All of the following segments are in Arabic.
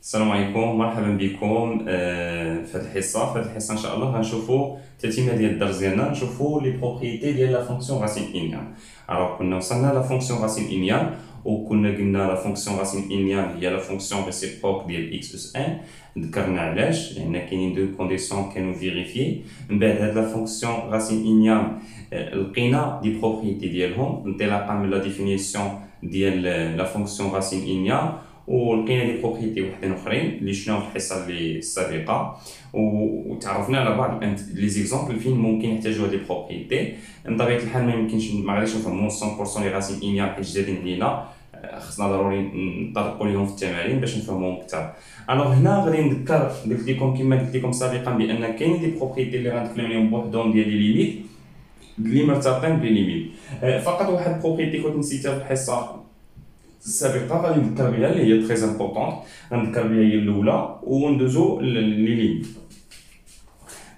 السلام عليكم، مرحبا بكم في هذه الحصه. ان شاء الله غنشوفوا التتمه ديال الدرس ديالنا، نشوفوا لي بروبريتي ديال لا فونكسيون راسين انيان. كنا وصلنا لا فونكسيون راسين انيان وكنا قلنا لا فونكسيون راسين انيان هي لا فونكسيون ريسيبروك ديال اكس اس ان. ذكرنا علاش، لان كاينين دو كونديسيون كانوا فيريفي. من بعد هاد لا فونكسيون راسين انيان لقينا دي بروبريتي ديالهم انطلاقا من لا ديفينيسيون ديال لا فونكسيون راسين انيان، ولقينا دي بروبريتي وحدين اخرين اللي شفناهم في الحصه اللي السابقه، وتعرفنا على بعض لي زيكزامبل فين ممكن يحتاجوا هذه بروبريتي. بطبيعه الحال ما يمكنش ما غاديش نفهموا 100% لي راسين انيان حيت جدادين علينا، خصنا ضروري نطرقوا لهم في التمارين باش نفهموهم اكثر. هنا غادي نذكر، قلت لكم كما قلت لكم سابقا بان كاين دي بروبريتي اللي غنتكلم عليهم بوحدهم ديال لي ليميت اللي مرتبطين بلي ليميت. فقط واحد بروبريتي كنت نسيتها في الحصه السابقه غادي نذكر بها اللي هي تري امبورطونط، غنذكر بها هي الاولى وندوزو لي ليميت.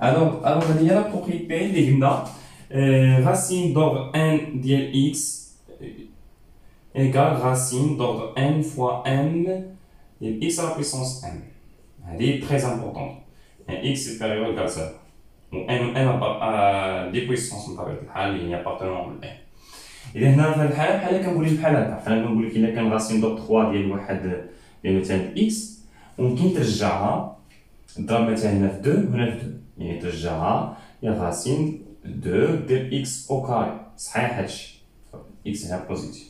الوغ هذه هي لا بروبريتي اللي قلنا racine d'ordre n ديال x égale racine d'ordre n fois n ديال x à la puissance n. هذه تري امبورطونط، x supérieur ou égal à 0 و n a des puissances بطبيعه الحال اللي هي appartenant ل n. إذا هنا في هذه الحالة بحال كنقول لك بحال هكا، بحال كنقول لك إلا كان راسين دوغ 3 ديال واحد ديال مثلا إكس، ممكن ترجعها تضرب مثلا هنا في 2 وهنا في 2، يعني ترجعها هي راسين 2 ديال إكس أو كاري. صحيح هادشي، إكس هنا بوزيتيف.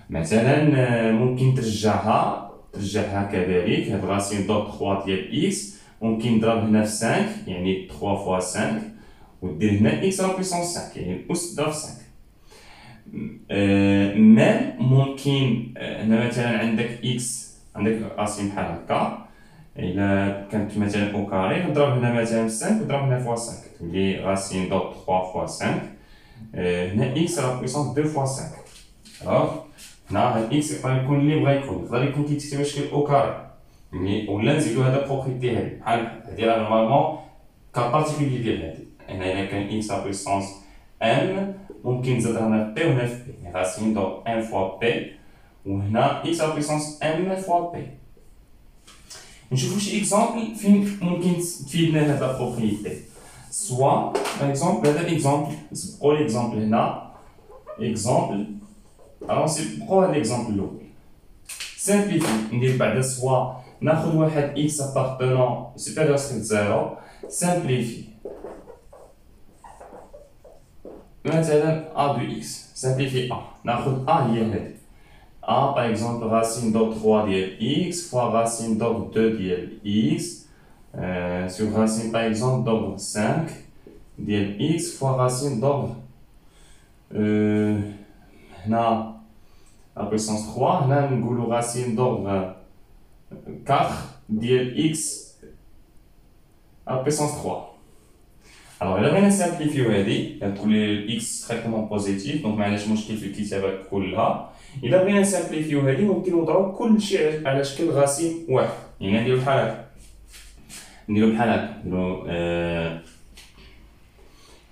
مثلا ممكن ترجعها كذلك، هاد راسين دوغ 3 ديال إكس ممكن تضرب هنا في 5، يعني 3 فوا 5 ودير هنا إكس على بويسونس 5، يعني الأس ضرب 5. مام ممكن هنا مثلا عندك اكس، عندك راسين بحال هكا، الا كانت مثلا او كاري نضرب هنا مثلا 5 وضرب هنا فوا 5 تولي راسين دوغ 3 فوا 5، هنا اكس على بويسونس 2 فوا 5. الوغ هنا هاد اكس يقدر يكون اللي بغا يقدر يكون كيتكتب على شكل او كاري، يعني ولا نزيدو هذا بروبريتي هادي بحال هادي راه نورمالمون كا بارتيكولي ديال هادي. هنا الا كان اكس على بويسونس ان ممكن نزيد هنا بي وهنا في بي، يعني راسين دوغ ان فوا بي وهنا اكس على بويسونس ان فوا بي. نشوفو شي اكزامبل فين ممكن تفيدنا هاد لا بروبريتي. سوا باغ اكزومبل هذا اكزامبل، نسبقو ليكزامبل هنا اكزامبل. نسبقو هاد الاكزامبل الاول، سامبليفي ندير بعدا سوا ناخد واحد اكس ابارتونون سوبيريور سكريبت زيرو، سامبليفي مثلا a de x، simplifie a، ناخد a هي هادي a par exemple racine d'ordre 3 ديال x fois racine d'ordre 2 ديال x sur racine par exemple d'ordre 5 ديال x fois racine d'ordre هنا la puissance 3، هنا نقولو racine d'ordre 4 ديال x à la puissance 3. Alors, il a bien simplifié tous les x directement positifs, donc معليش مشكل في الكتابة كلها. il a bien simplifié ممكن نضرب كل شيء على شكل غاسين واحد، يعني نديرو بحال هكا، نديرو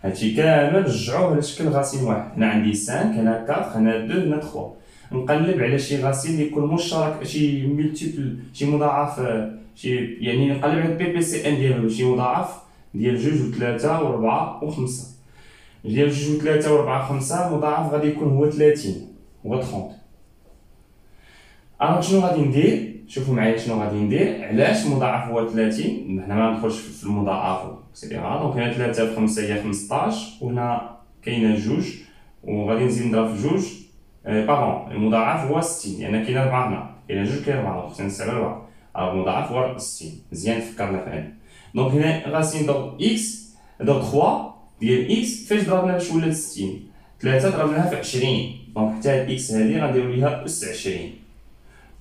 هادشي كامل نرجعوه على شكل غاسين واحد. هنا عندي 5، هنا 4، هنا 2، هنا 3. نقلب على شي غاسين اللي يكون مشترك، شي ملتيبل، شي مضاعف، يعني نقلب على بي بي سي ان ديالو، شي مضاعف ديال 2 و3 و4 و5. ديال 2 و3 و4 و5 المضاعف غادي يكون هو 30 هو 30. شنو غادي ندير؟ شوفوا معايا شنو غادي ندير. علاش المضاعف هو 30؟ هنا ما ندخلش في المضاعف اكسيتيرا. دونك هنا 3 في 5 هي 15، وهنا كاينه 2 وغادي نزيد نضرب في 2. باغون المضاعف هو 60، لان كاينه 4 هنا، كاينه 2 كاين 4، دونك نستعمل 4. المضاعف هو 60. مزيان فكرنا في هذا. دونك هنا راسين دوغ اكس دوغ 3 ديال اكس فاش ضربناها باش ولات 60؟ 3 ضربناها في 20، دونك حتى هاد اكس هادي غنديرو ليها اس 20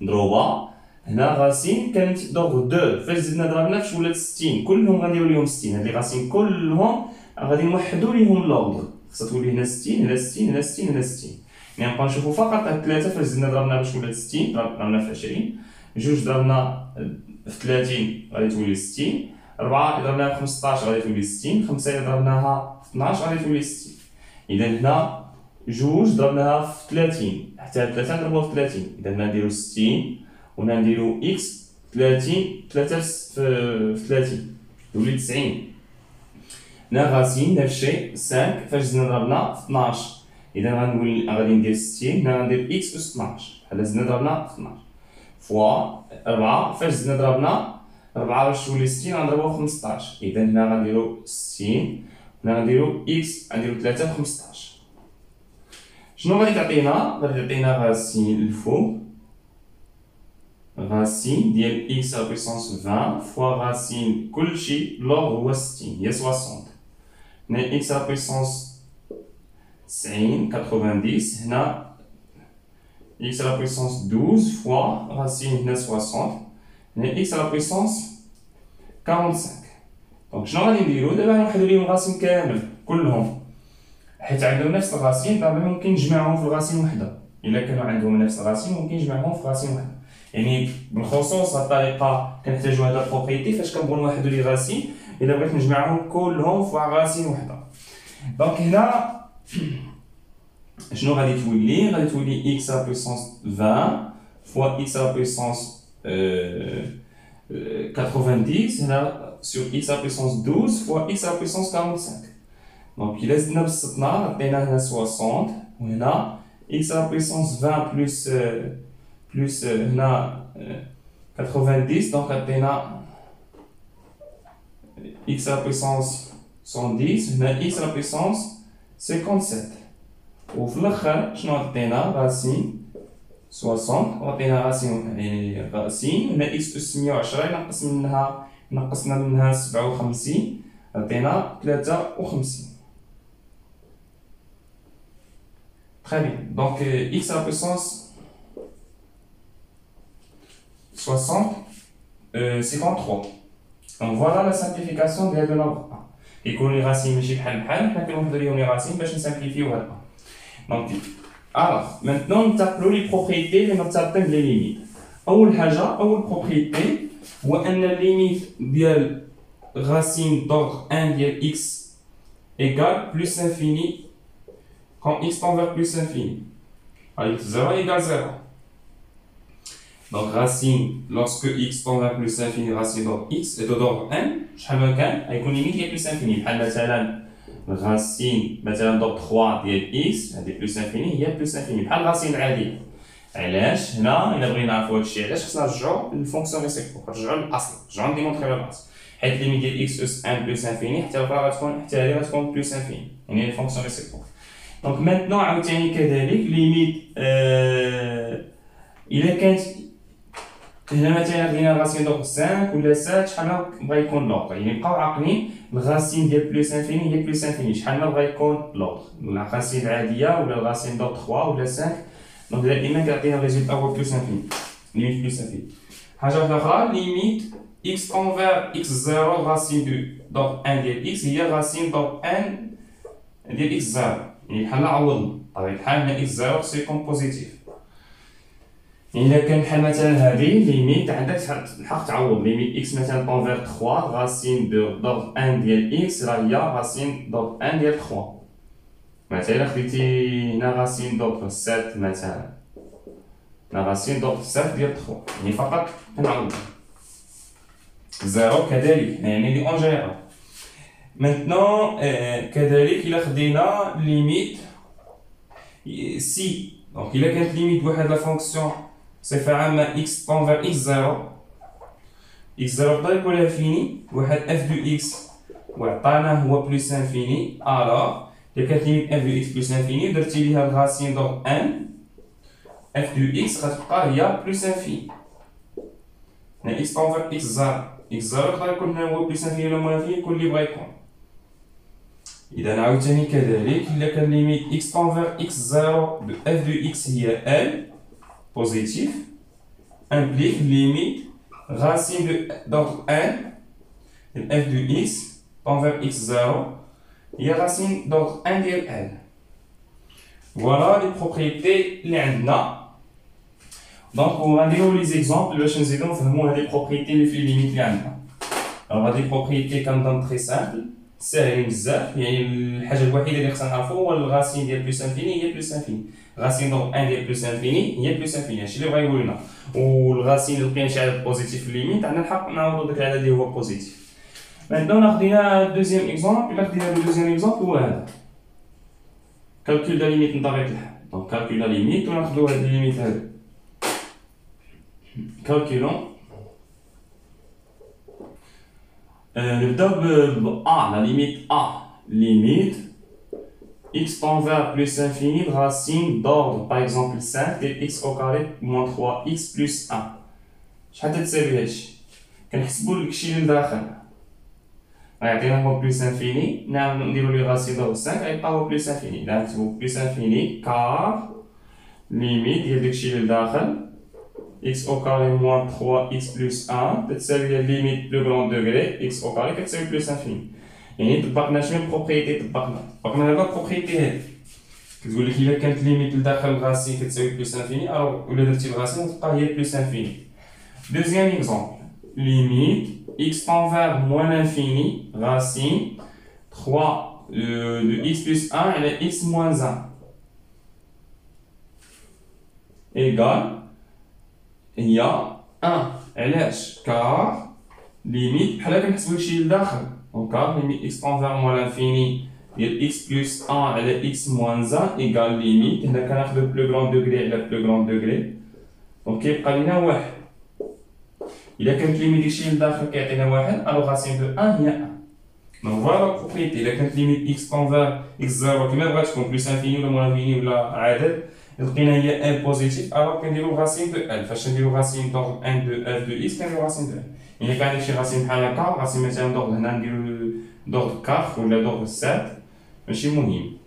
مضروبه. هنا راسين كانت دوغ 2 فاش زدنا ضربنا فاش ولات 60، كلهم غنديرو ليهم 60. هاد لي راسين كلهم غادي نوحدو ليهم لوردر، خصها تولي هنا 60 هنا 60 هنا 60 هنا 60. يعني نبقاو نشوفو فقط هاد 3 فاش زدنا ضربنا باش ولات 60 ضربنا في 20، 2 ضربنا في 30 غادي تولي 60، 4 ضربناها في 15 غادي تولي 60، 5 ضربناها في 12 غادي تولي 60. إذا هنا 2 ضربناها في 30 حتى 3 نضربوها في 30، إذا هنا نديرو 60 وهنا نديرو إكس 30 3 في 30 يولي 90. هنا غاسين نفس الشيء 5 فاش زدنا ضربنا في 12 اذا غنقول غادي ندير 60 هنا غندير اكس اس 12 بحال زدنا ضربنا في 12 فوا 4 فاش زدنا ضربنا 4 باش تولي 60 غنضربوها في 15 اذا هنا غنديرو 60 هنا غنديرو اكس غنديرو 3 في 15. شنو غادي تعطينا؟ غادي تعطينا غاسين الفوق غاسين ديال اكس على بويسونس 20 فوا غاسين كلشي لوغ هو 60 هي 60. هنا اكس على بويسونس 90 90 هنا اكس على بويسونس 12 فوا غاسين هنا 60 هنا اكس على بويسونس 45. دونك شنو غادي نديرو دابا؟ نوحدو ليهم الغاسين كامل كلهم حيت عندهم نفس الغاسين دابا ممكن نجمعهم في الغاسين وحده. الا كانوا عندهم نفس الغاسين ممكن نجمعهم في غاسين وحده. يعني بالخصوص هاد الطريقه كنحتاجو هاد البروبريتي فاش كنبغيو نوحدو لي غاسين الا بغيت نجمعهم كلهم في غاسين وحده. دونك هنا شنو غادي تولي؟ غادي تولي اكس على بويسونس 20 فوا اكس على بويسونس 90 هنا sur x à puissance 12 fois x à puissance 45. Donc il reste 9 on a 60 هنا x à puissance 20 plus هنا 90 donc on a x à puissance 110 هنا x à puissance 57. وفي الاخر شنو عطينا؟ غاسين 60 وعطينا غاسين هنا x أس 110 نقصنا منها 57 عطينا 53. Très bien. Donc x à la puissance 60 c'est 33. Donc voilà la simplification de nombre 1. يكون لي غاسين ماشي بحال بحال حنا كنوحدو ليهم لي غاسين باش نسامبليفيو هاد. دونك alors maintenant ننتقلوا لي بروبريتي اللي مرتبطين بلي ليميت. اول حاجه اول بروبريتي هو ان الليميت ديال racine d'ordre 1 ديال x égale plus infini quand x tend vers plus infini. Alors 0 égale 0. Donc racine lorsque x tend vers plus infini racine d'ordre x est d'ordre 1 شحال ما كان غيكون ليميت هي plus infini بحال مثلا racine مثلا d'ordre 3 ديال x هذه plus infini هي plus infini بحال racine عاديه. علاش هنا الا بغينا نعرفوا هذا الشيء علاش خصنا نرجعوا للفونكسيون ريسيبروك نرجعوا للاصل نرجعوا نديمونطريو الاصل حيت ليميت ديال x اس 1 بلس انفيني حتى الاخرى غتكون حتى هذه غتكون بلس انفيني يعني الفونكسيون ريسيبروك. دونك مانتنون عاوتاني كذلك ليميت الا كانت هنا مثلا لقينا الغاسين دوك 5 ولا 7 شحال ما بغا يكون لوغ يعني نبقاو عاقلين الغاسين ديال بلس انفيني هي بلس انفيني شحال ما بغا يكون لوغ الغاسين العاديه ولا الغاسين دوك 3 ولا 5 دونك دائما كيعطينا الريزولتا هو بلس انفيني ليميت بلس انفيني. حاجه واحده اخرى ليميت x tend vers x0 racine دونك 1 ديال x هي racine دونك 1 ديال x0 يعني بحال عوضنا بطبيعه الحال هنا x0 خصو يكون بوزيتيف. إلا كان بحال مثلا هادي ليميت عندك الحق تعوض ليميت x مثلا طون فيغ 3 غاسين دونك 1 ديال x راه هي غاسين دونك 1 ديال 3. مثلا خديتي هنا غاسين دونك 7 مثلا هنا غاسين دونك 7 ديال 3 يعني فقط كنعوض. زيرو كذلك يعني لي اون جينيرال. مانتنون كذلك إلا خدينا ليميت سي دونك إلا كانت ليميت بواحد لا فونكسيون بصفة عامة x tend vers x0 x0 يقدر يكون انفيني واحد f دو x وعطانا هو بلس انفيني الوغ إلا كانت ليميت f دو x بلس انفيني درتي ليها الغاسين دونك ان f دو x غتبقى هي بلس انفيني هنا x tend vers x0 x0 يقدر يكون هو بلس انفيني ولا موان انفيني يكون اللي بغا يكون. إذا عاوتاني كذلك إلا كان ليميت x tend vers x0 دو f دو x هي l positif implique limite racine de donc 1 de f de x tend vers x0 il y a racine donc 1 de l. Voilà les propriétés اللي عندنا. Donc on va dire les exemples باش نزيدو نفهمو هاد les propriétés اللي في les limites اللي عندنا. Alors هاد les propriétés كنظن très simple ساهلين بزاف. يعني الحاجه الوحيده اللي خصنا نعرفو هو الغاسين ديال بلوس انفيني هي بلوس انفيني. غاسين دونك 1 ديال بلوس انفيني هي بلوس انفيني، هادشي اللي بغا يقول لنا. والغاسين اللي لقينا شي عدد بوزيتيف في الليميت عندنا الحق نعوضو داك العدد اللي هو بوزيتيف. maintenant ناخدينا دوزيام اكزومبل. الا خدينا دوزيام اكزومبل هو هذا كالكول دا ليميت من طبيعه الحال. دونك كالكول دا ليميت وناخدو هاد الليميت هادو كالكولون. نبداو ب A, la limite A. Limite x tend vers plus infini de racine d'ordre par exemple 5 de x au carré moins 3x plus 1. شحال تتساوي هادشي؟ كنحسبو داكشي اللي لداخل غيعطينا هو بلوس انفيني، نديرو لي راسين دو 5 غيبقى هو بلوس انفيني. نكتبو بلوس انفيني كار ليميت ديال داكشي اللي لداخل x au carré moins 3x plus 1 تتساوي هي ليميت بلو كرون دوغري x au carré كتساوي بلوس انفيني. يعني طبقنا شنو بروبريتي؟ طبقنا هاد البروبريتي هادي كتقول لك الا كانت ليميت لداخل الغاسين كتساوي بلوس انفيني، الوغ الا درتي الغاسين تبقى هي بلوس انفيني. دوزيام اكزومبل limite x tend vers moins l'infini racine 3 de x plus 1 et x moins 1 égale il y a 1 علاش car limite بحال كنحسبو داكشي لداخل. دونك car limite x tend vers moins l'infini ديال x plus 1 على x moins 1 égale limite هنا كناخدو بلو كرون دوغري على بلو كرون دوغري دونك كيبقى لينا واحد. إلا كانت ليميت داكشي لداخل كيعطينا واحد الوغ راسين دو 1 هي 1. دونك فوالا لا بروبريتي. إلا كانت ليميت x tend vers x 0 كيما بغات تكون بلوس انفيني ولا موان انفيني ولا عدد لقينا هي ان بوزيتيف الوغ كنديرو راسين دو ال. فاش نديرو راسين دونك 1 دو اف دو اكس كنديرو راسين دو ال. يعني كان عندك شي راسين بحال هكا راسين مثلا دونك هنا نديرو دونك 4 ولا دونك 7 ماشي مهم.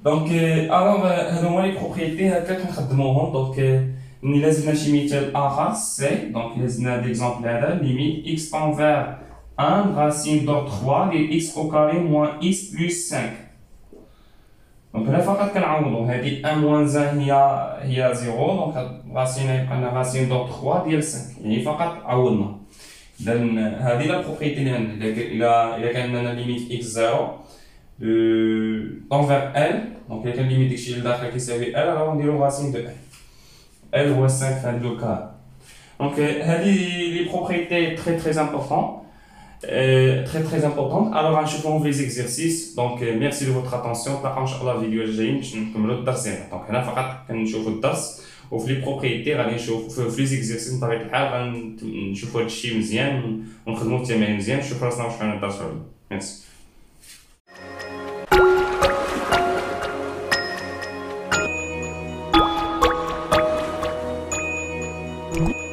دونك الوغ هادو هما لي بروبريتي هكا كنخدموهم. دونك إلا زدنا شي مثال آخر سي دونك إلا زدنا ليكزومبل هذا ليميت x tend vers 1 racine d'ordre 3 ديال x au carré moins x plus 5. دونك هنا فقط كنعوضو هادي 1 moins 1 هي 0 دونك هاد راسين يبقى لنا راسين دونك 3 ديال 5 يعني فقط عوضنا. إذا هادي لا بروبريتي اللي عندنا. إلا كان عندنا ليميت x 0 envers l دونك إلا كان ليميت داكشي اللي داخل كيساوي l راه نديرو راسين دو l. L ou 5 fin de cas. Donc, les propriétés très importantes. Très importantes. Alors, on va les exercices. Donc, merci de votre attention. Par la vidéo, j'ai une autre deuxième. Donc, on a fait un show de das. Ou les propriétés, on a fait les exercices. On a fait le chim mzien. On a fait le mzien. Je pense que on a fait merci. Thank you.